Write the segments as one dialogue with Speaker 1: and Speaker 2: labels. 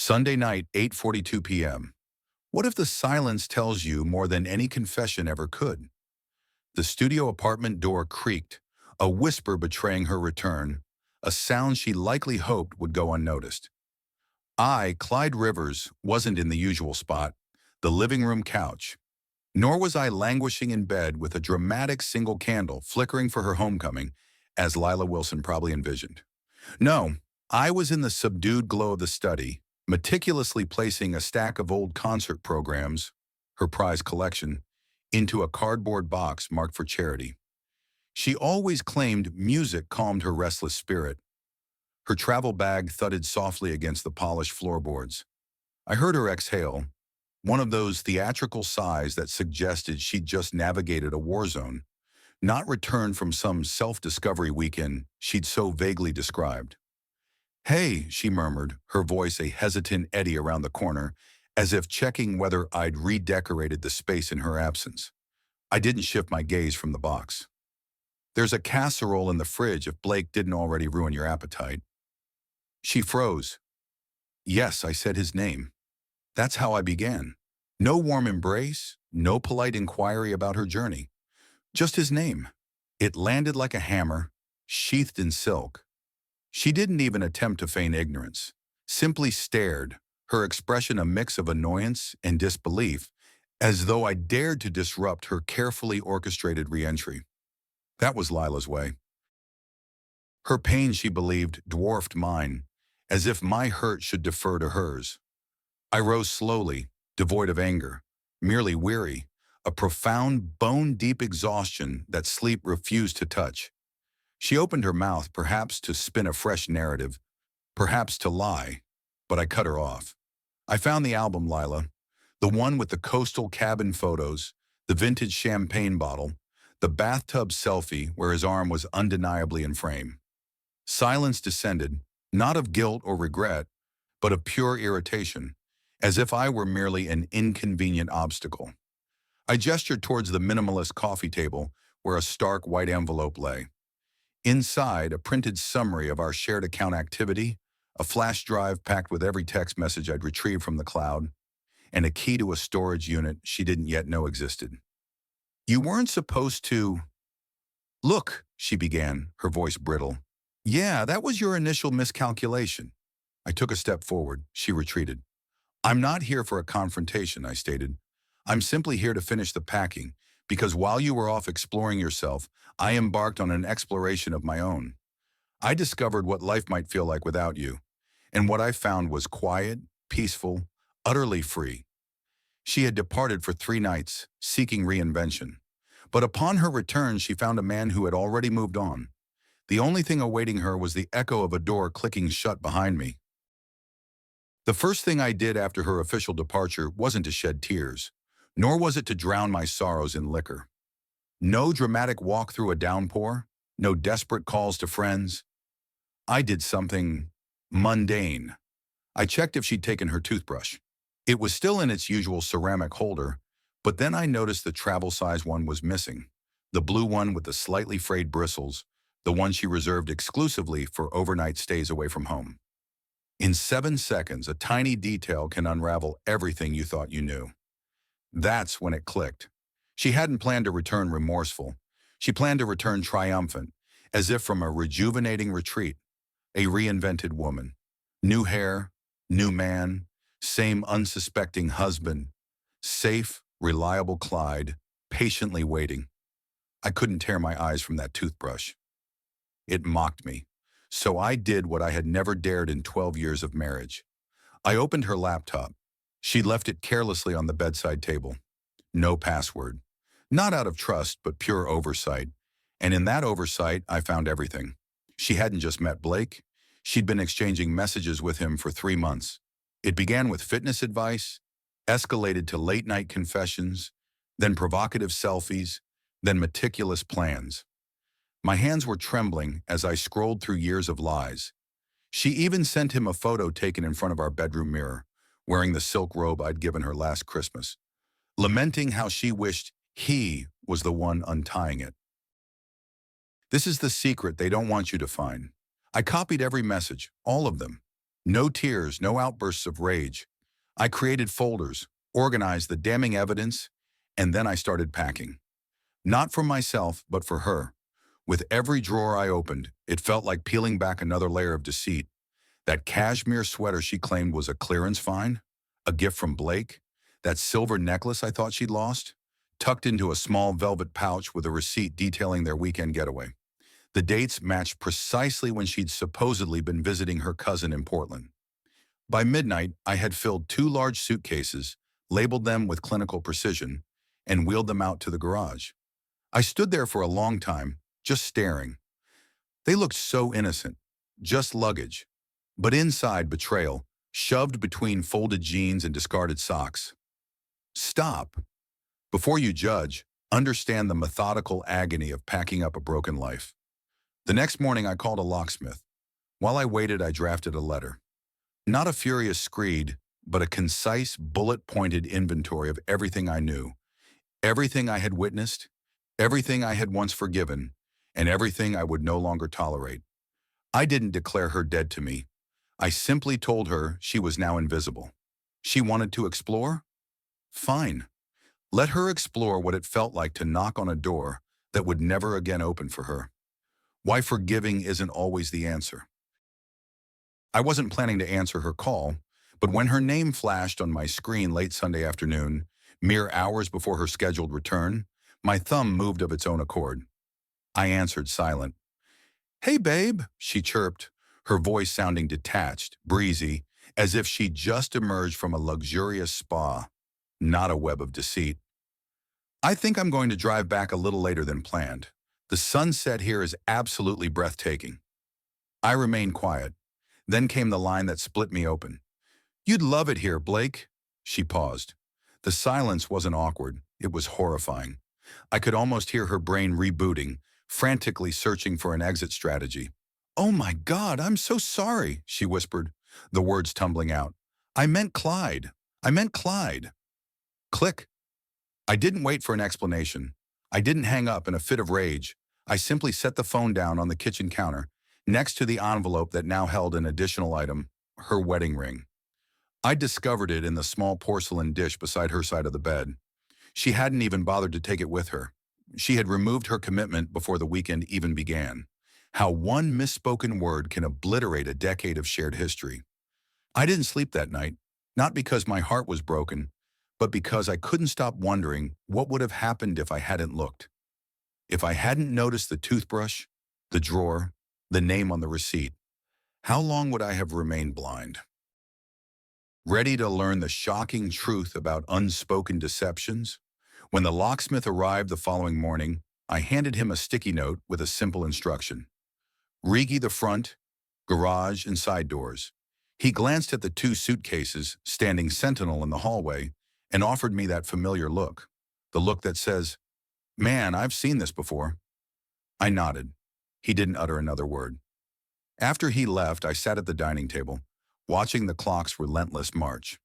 Speaker 1: Sunday night, 8:42 p.m. What if the silence tells you more than any confession ever could? The studio apartment door creaked, a whisper betraying her return, a sound she likely hoped would go unnoticed. I, Clyde Rivers, wasn't in the usual spot, the living room couch. Nor was I languishing in bed with a dramatic single candle flickering for her homecoming, as Lila Wilson probably envisioned. No, I was in the subdued glow of the study, meticulously placing a stack of old concert programs, her prized collection, into a cardboard box marked for charity. She always claimed music calmed her restless spirit. Her travel bag thudded softly against the polished floorboards. I heard her exhale, one of those theatrical sighs that suggested she'd just navigated a war zone, not returned from some self-discovery weekend she'd so vaguely described. "Hey," she murmured, her voice a hesitant eddy around the corner, as if checking whether I'd redecorated the space in her absence. I didn't shift my gaze from the box. "There's a casserole in the fridge if Blake didn't already ruin your appetite." She froze. "Yes," I said his name. That's how I began. No warm embrace, no polite inquiry about her journey. Just his name. It landed like a hammer, sheathed in silk. She didn't even attempt to feign ignorance, simply stared, her expression a mix of annoyance and disbelief, as though I dared to disrupt her carefully orchestrated reentry. That was Lila's way. Her pain, she believed, dwarfed mine, as if my hurt should defer to hers. I rose slowly, devoid of anger, merely weary, a profound, bone-deep exhaustion that sleep refused to touch. She opened her mouth, perhaps to spin a fresh narrative, perhaps to lie, but I cut her off. I found the album, Lila, the one with the coastal cabin photos, the vintage champagne bottle, the bathtub selfie where his arm was undeniably in frame. Silence descended, not of guilt or regret, but of pure irritation, as if I were merely an inconvenient obstacle. I gestured towards the minimalist coffee table where a stark white envelope lay. Inside, a printed summary of our shared account activity, a flash drive packed with every text message I'd retrieved from the cloud, and a key to a storage unit she didn't yet know existed. "You weren't supposed to—" "Look," she began, her voice brittle. "Yeah, that was your initial miscalculation." I took a step forward. She retreated. "I'm not here for a confrontation," I stated. "I'm simply here to finish the packing, because while you were off exploring yourself, I embarked on an exploration of my own. I discovered what life might feel like without you, and what I found was quiet, peaceful, utterly free." She had departed for 3 nights, seeking reinvention. But upon her return, she found a man who had already moved on. The only thing awaiting her was the echo of a door clicking shut behind me. The first thing I did after her official departure wasn't to shed tears, nor was it to drown my sorrows in liquor. No dramatic walk through a downpour, no desperate calls to friends. I did something mundane. I checked if she'd taken her toothbrush. It was still in its usual ceramic holder, but then I noticed the travel-size one was missing, the blue one with the slightly frayed bristles, the one she reserved exclusively for overnight stays away from home. In 7 seconds, a tiny detail can unravel everything you thought you knew. That's when it clicked. She hadn't planned to return remorseful. She planned to return triumphant, as if from a rejuvenating retreat. A reinvented woman. New hair, new man, same unsuspecting husband. Safe, reliable Clyde, patiently waiting. I couldn't tear my eyes from that toothbrush. It mocked me. So I did what I had never dared in 12 years of marriage. I opened her laptop. She'd left it carelessly on the bedside table. No password. Not out of trust, but pure oversight. And in that oversight, I found everything. She hadn't just met Blake. She'd been exchanging messages with him for 3 months. It began with fitness advice, escalated to late-night confessions, then provocative selfies, then meticulous plans. My hands were trembling as I scrolled through years of lies. She even sent him a photo taken in front of our bedroom mirror, wearing the silk robe I'd given her last Christmas, lamenting how she wished he was the one untying it. "This is the secret they don't want you to find." I copied every message, all of them. No tears, no outbursts of rage. I created folders, organized the damning evidence, and then I started packing. Not for myself, but for her. With every drawer I opened, it felt like peeling back another layer of deceit. That cashmere sweater she claimed was a clearance find, a gift from Blake, that silver necklace I thought she'd lost, tucked into a small velvet pouch with a receipt detailing their weekend getaway. The dates matched precisely when she'd supposedly been visiting her cousin in Portland. By midnight, I had filled 2 large suitcases, labeled them with clinical precision, and wheeled them out to the garage. I stood there for a long time, just staring. They looked so innocent, just luggage. But inside, betrayal, shoved between folded jeans and discarded socks. Stop. Before you judge, understand the methodical agony of packing up a broken life. The next morning, I called a locksmith. While I waited, I drafted a letter. Not a furious screed, but a concise, bullet-pointed inventory of everything I knew, everything I had witnessed, everything I had once forgiven, and everything I would no longer tolerate. I didn't declare her dead to me. I simply told her she was now invisible. She wanted to explore? Fine. Let her explore what it felt like to knock on a door that would never again open for her. Why forgiving isn't always the answer. I wasn't planning to answer her call, but when her name flashed on my screen late Sunday afternoon, mere hours before her scheduled return, my thumb moved of its own accord. I answered silent. "Hey, babe," she chirped, her voice sounding detached, breezy, as if she'd just emerged from a luxurious spa, not a web of deceit. "I think I'm going to drive back a little later than planned. The sunset here is absolutely breathtaking." I remained quiet. Then came the line that split me open. "You'd love it here, Blake." She paused. The silence wasn't awkward. It was horrifying. I could almost hear her brain rebooting, frantically searching for an exit strategy. "Oh my God, I'm so sorry," she whispered, the words tumbling out. "I meant Clyde. I meant Clyde." Click. I didn't wait for an explanation. I didn't hang up in a fit of rage. I simply set the phone down on the kitchen counter, next to the envelope that now held an additional item, her wedding ring. I discovered it in the small porcelain dish beside her side of the bed. She hadn't even bothered to take it with her. She had removed her commitment before the weekend even began. How one misspoken word can obliterate a decade of shared history. I didn't sleep that night, not because my heart was broken, but because I couldn't stop wondering what would have happened if I hadn't looked. If I hadn't noticed the toothbrush, the drawer, the name on the receipt, how long would I have remained blind? Ready to learn the shocking truth about unspoken deceptions? When the locksmith arrived the following morning, I handed him a sticky note with a simple instruction. Rigi the front, garage, and side doors. He glanced at the 2 suitcases standing sentinel in the hallway and offered me that familiar look, the look that says, "Man, I've seen this before." I nodded. He didn't utter another word. After he left, I sat at the dining table, watching the clock's relentless march.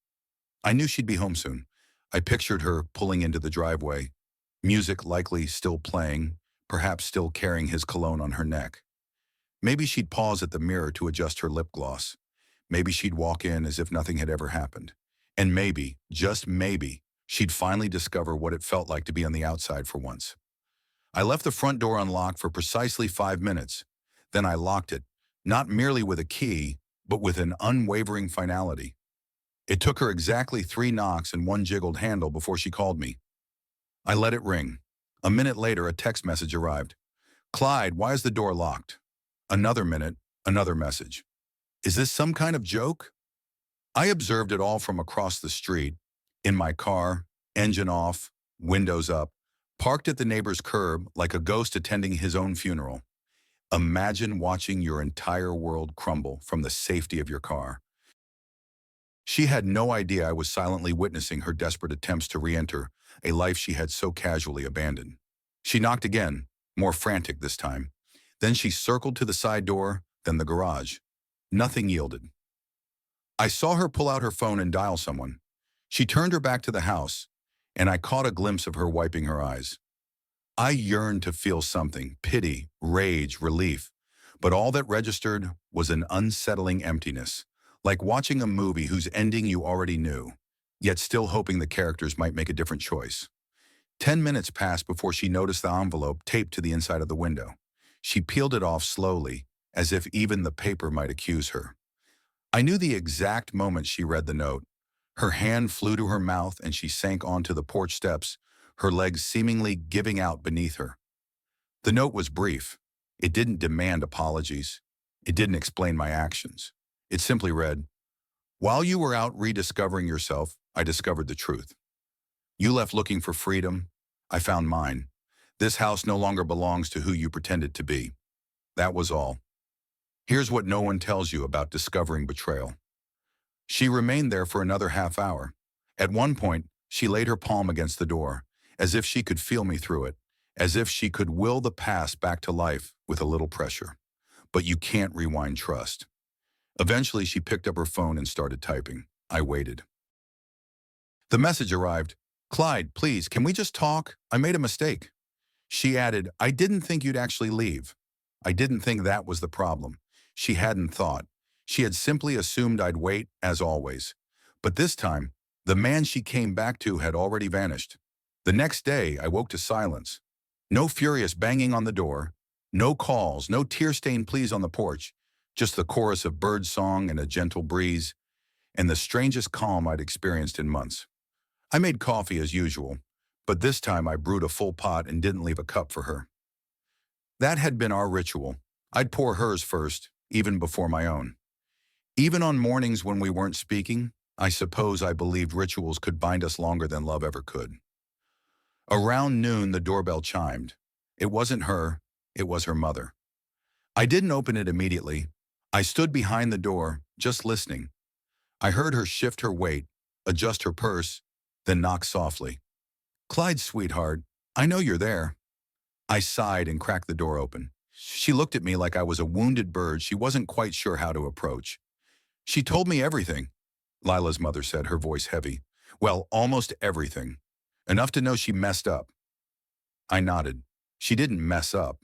Speaker 1: I knew she'd be home soon. I pictured her pulling into the driveway, music likely still playing, perhaps still carrying his cologne on her neck. Maybe she'd pause at the mirror to adjust her lip gloss. Maybe she'd walk in as if nothing had ever happened. And maybe, just maybe, she'd finally discover what it felt like to be on the outside for once. I left the front door unlocked for precisely 5 minutes. Then I locked it, not merely with a key, but with an unwavering finality. It took her exactly 3 knocks and 1 jiggled handle before she called me. I let it ring. A minute later, a text message arrived. "Clyde, why is the door locked?" Another minute, another message. Is this some kind of joke? I observed it all from across the street, in my car, engine off, windows up, parked at the neighbor's curb like a ghost attending his own funeral. Imagine watching your entire world crumble from the safety of your car. She had no idea I was silently witnessing her desperate attempts to re-enter a life she had so casually abandoned. She knocked again, more frantic this time. Then she circled to the side door, then the garage. Nothing yielded. I saw her pull out her phone and dial someone. She turned her back to the house, and I caught a glimpse of her wiping her eyes. I yearned to feel something, pity, rage, relief, but all that registered was an unsettling emptiness, like watching a movie whose ending you already knew, yet still hoping the characters might make a different choice. 10 minutes passed before she noticed the envelope taped to the inside of the window. She peeled it off slowly, as if even the paper might accuse her. I knew the exact moment she read the note. Her hand flew to her mouth and she sank onto the porch steps, her legs seemingly giving out beneath her. The note was brief. It didn't demand apologies. It didn't explain my actions. It simply read, "While you were out rediscovering yourself, I discovered the truth. You left looking for freedom. I found mine. This house no longer belongs to who you pretended to be. That was all. Here's what no one tells you about discovering betrayal." She remained there for another half hour. At one point, she laid her palm against the door, as if she could feel me through it, as if she could will the past back to life with a little pressure. But you can't rewind trust. Eventually, she picked up her phone and started typing. I waited. The message arrived. "Clyde, please, can we just talk? I made a mistake." She added, "I didn't think you'd actually leave." I didn't think that was the problem. She hadn't thought. She had simply assumed I'd wait, as always. But this time, the man she came back to had already vanished. The next day, I woke to silence. No furious banging on the door, no calls, no tear-stained pleas on the porch, just the chorus of bird song and a gentle breeze, and the strangest calm I'd experienced in months. I made coffee as usual, but this time I brewed a full pot and didn't leave a cup for her. That had been our ritual. I'd pour hers first, even before my own. Even on mornings when we weren't speaking, I suppose I believed rituals could bind us longer than love ever could. Around noon, the doorbell chimed. It wasn't her, it was her mother. I didn't open it immediately. I stood behind the door, just listening. I heard her shift her weight, adjust her purse, then knock softly. "Clyde, sweetheart, I know you're there." I sighed and cracked the door open. She looked at me like I was a wounded bird she wasn't quite sure how to approach. "She told me everything," Lila's mother said, her voice heavy. "Well, almost everything. Enough to know she messed up." I nodded. "She didn't mess up.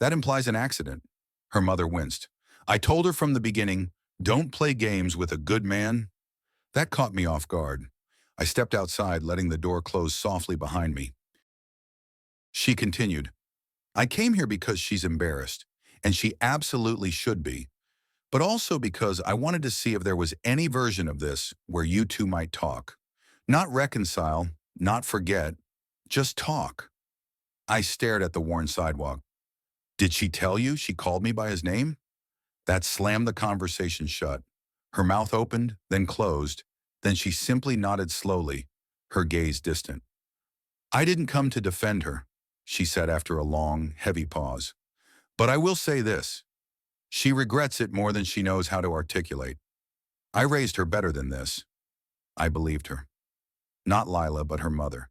Speaker 1: That implies an accident." Her mother winced. "I told her from the beginning, don't play games with a good man." That caught me off guard. I stepped outside, letting the door close softly behind me. She continued, "I came here because she's embarrassed, and she absolutely should be, but also because I wanted to see if there was any version of this where you two might talk. Not reconcile, not forget, just talk." I stared at the worn sidewalk. "Did she tell you she called me by his name?" That slammed the conversation shut. Her mouth opened, then closed, then she simply nodded slowly, her gaze distant. "I didn't come to defend her," she said after a long, heavy pause. "But I will say this. She regrets it more than she knows how to articulate. I raised her better than this." I believed her. Not Lila, but her mother.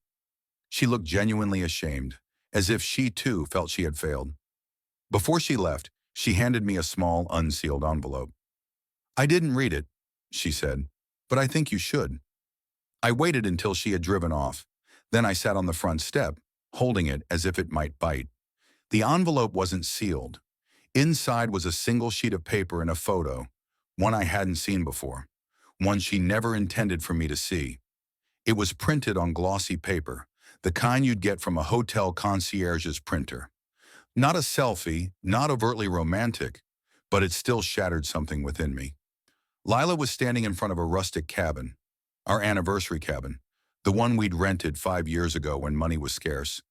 Speaker 1: She looked genuinely ashamed, as if she too felt she had failed. Before she left, she handed me a small, unsealed envelope. "I didn't read it," she said, "but I think you should." I waited until she had driven off. Then I sat on the front step, holding it as if it might bite. The envelope wasn't sealed. Inside was a single sheet of paper and a photo, one I hadn't seen before, one she never intended for me to see. It was printed on glossy paper, the kind you'd get from a hotel concierge's printer. Not a selfie, not overtly romantic, but it still shattered something within me. Lila was standing in front of a rustic cabin, our anniversary cabin, the one we'd rented 5 years ago when money was scarce.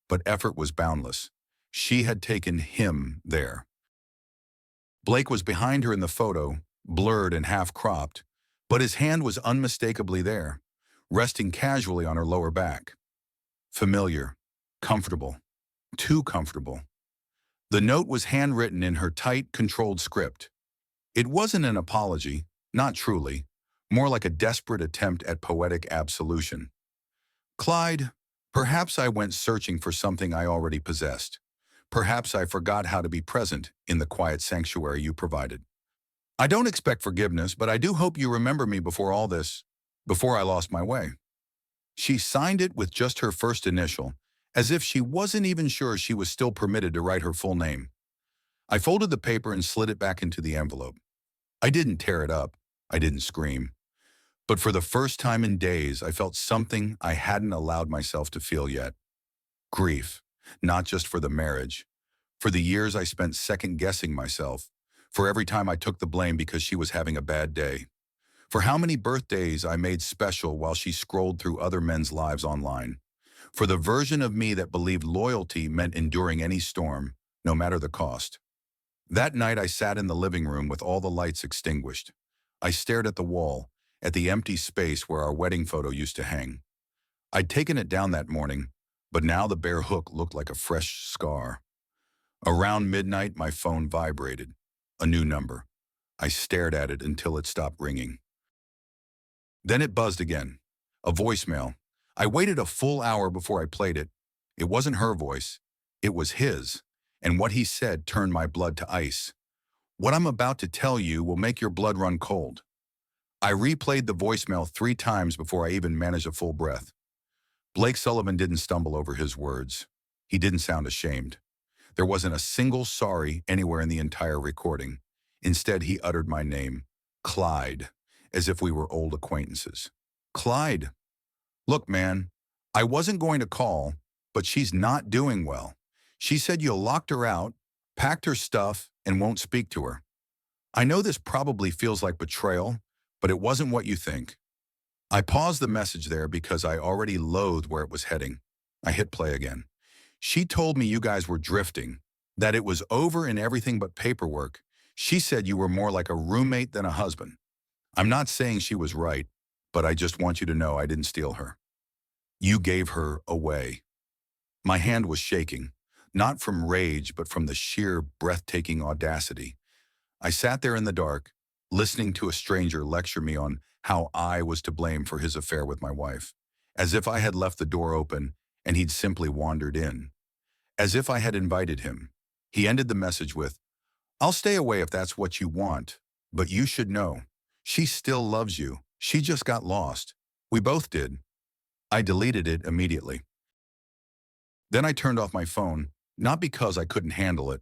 Speaker 1: But effort was boundless. She had taken him there. Blake was behind her in the photo, blurred and half-cropped, but his hand was unmistakably there, resting casually on her lower back. Familiar, comfortable, too comfortable. The note was handwritten in her tight, controlled script. It wasn't an apology, not truly, more like a desperate attempt at poetic absolution. "Clyde, perhaps I went searching for something I already possessed. Perhaps I forgot how to be present in the quiet sanctuary you provided. I don't expect forgiveness, but I do hope you remember me before all this, before I lost my way." She signed it with just her first initial, as if she wasn't even sure she was still permitted to write her full name. I folded the paper and slid it back into the envelope. I didn't tear it up. I didn't scream. But for the first time in days, I felt something I hadn't allowed myself to feel yet. Grief, not just for the marriage, for the years I spent second-guessing myself, for every time I took the blame because she was having a bad day, for how many birthdays I made special while she scrolled through other men's lives online, for the version of me that believed loyalty meant enduring any storm, no matter the cost. That night I sat in the living room with all the lights extinguished. I stared at the wall, at the empty space where our wedding photo used to hang. I'd taken it down that morning, but now the bare hook looked like a fresh scar. Around midnight, my phone vibrated. A new number. I stared at it until it stopped ringing. Then it buzzed again. A voicemail. I waited a full hour before I played it. It wasn't her voice. It was his. And what he said turned my blood to ice. What I'm about to tell you will make your blood run cold. I replayed the voicemail 3 times before I even managed a full breath. Blake Sullivan didn't stumble over his words. He didn't sound ashamed. There wasn't a single sorry anywhere in the entire recording. Instead, he uttered my name, Clyde, as if we were old acquaintances. Clyde, look, man, I wasn't going to call, but she's not doing well. She said you locked her out, packed her stuff, and won't speak to her. I know this probably feels like betrayal, but it wasn't what you think. I paused the message there because I already loathed where it was heading. I hit play again. She told me you guys were drifting, that it was over and everything but paperwork. She said you were more like a roommate than a husband. I'm not saying she was right, but I just want you to know I didn't steal her. You gave her away. My hand was shaking, not from rage, but from the sheer, breathtaking audacity. I sat there in the dark, listening to a stranger lecture me on how I was to blame for his affair with my wife, as if I had left the door open and he'd simply wandered in, as if I had invited him. He ended the message with, "I'll stay away if that's what you want, but you should know, she still loves you. She just got lost. We both did." I deleted it immediately. Then I turned off my phone, not because I couldn't handle it,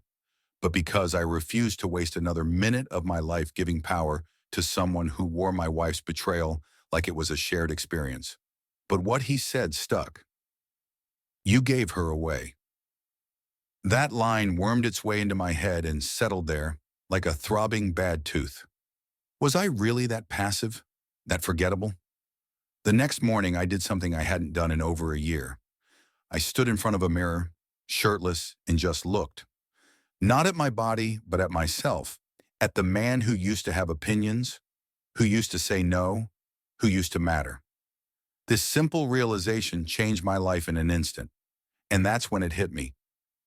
Speaker 1: but because I refused to waste another minute of my life giving power to someone who wore my wife's betrayal like it was a shared experience. But what he said stuck. You gave her away. That line wormed its way into my head and settled there like a throbbing bad tooth. Was I really that passive, that forgettable? The next morning, I did something I hadn't done in over a year. I stood in front of a mirror, shirtless, and just looked. Not at my body, but at myself, at the man who used to have opinions, who used to say no, who used to matter. This simple realization changed my life in an instant, and that's when it hit me.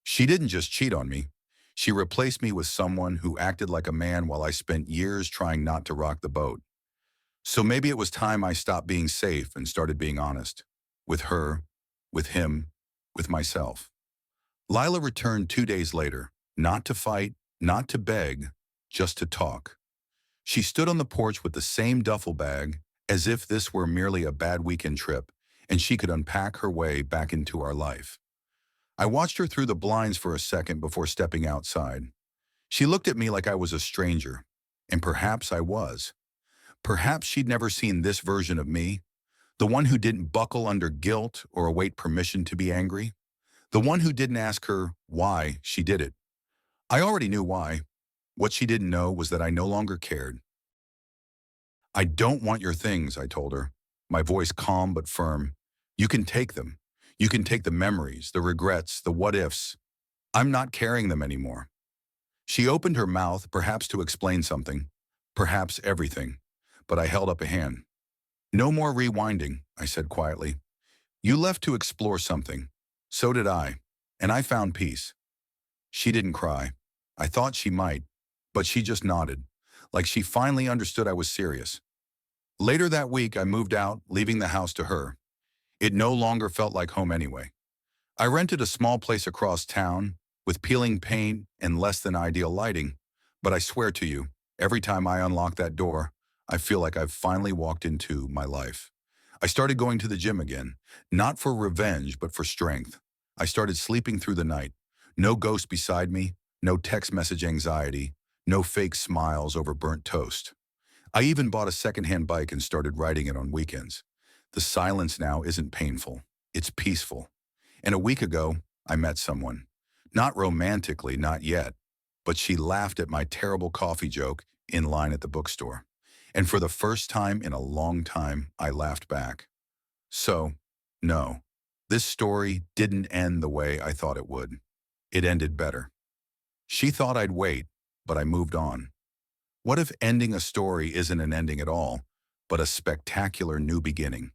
Speaker 1: She didn't just cheat on me. She replaced me with someone who acted like a man while I spent years trying not to rock the boat. So maybe it was time I stopped being safe and started being honest. With her, with him, with myself. Lila returned 2 days later, not to fight, not to beg, just to talk. She stood on the porch with the same duffel bag, as if this were merely a bad weekend trip, and she could unpack her way back into our life. I watched her through the blinds for a second before stepping outside. She looked at me like I was a stranger, and perhaps I was. Perhaps she'd never seen this version of me, the one who didn't buckle under guilt or await permission to be angry, the one who didn't ask her why she did it. I already knew why. What she didn't know was that I no longer cared. I don't want your things, I told her, my voice calm but firm. You can take them. You can take the memories, the regrets, the what-ifs. I'm not carrying them anymore. She opened her mouth, perhaps to explain something, perhaps everything, but I held up a hand. No more rewinding, I said quietly. You left to explore something. So did I, and I found peace. She didn't cry. I thought she might, but she just nodded, like she finally understood I was serious. Later that week, I moved out, leaving the house to her. It no longer felt like home anyway. I rented a small place across town, with peeling paint and less than ideal lighting, but I swear to you, every time I unlock that door, I feel like I've finally walked into my life. I started going to the gym again, not for revenge, but for strength. I started sleeping through the night. No ghost beside me, no text message anxiety, no fake smiles over burnt toast. I even bought a secondhand bike and started riding it on weekends. The silence now isn't painful. It's peaceful. And a week ago, I met someone. Not romantically, not yet. But she laughed at my terrible coffee joke in line at the bookstore. And for the first time in a long time, I laughed back. So, no, this story didn't end the way I thought it would. It ended better. She thought I'd wait, but I moved on. What if ending a story isn't an ending at all, but a spectacular new beginning?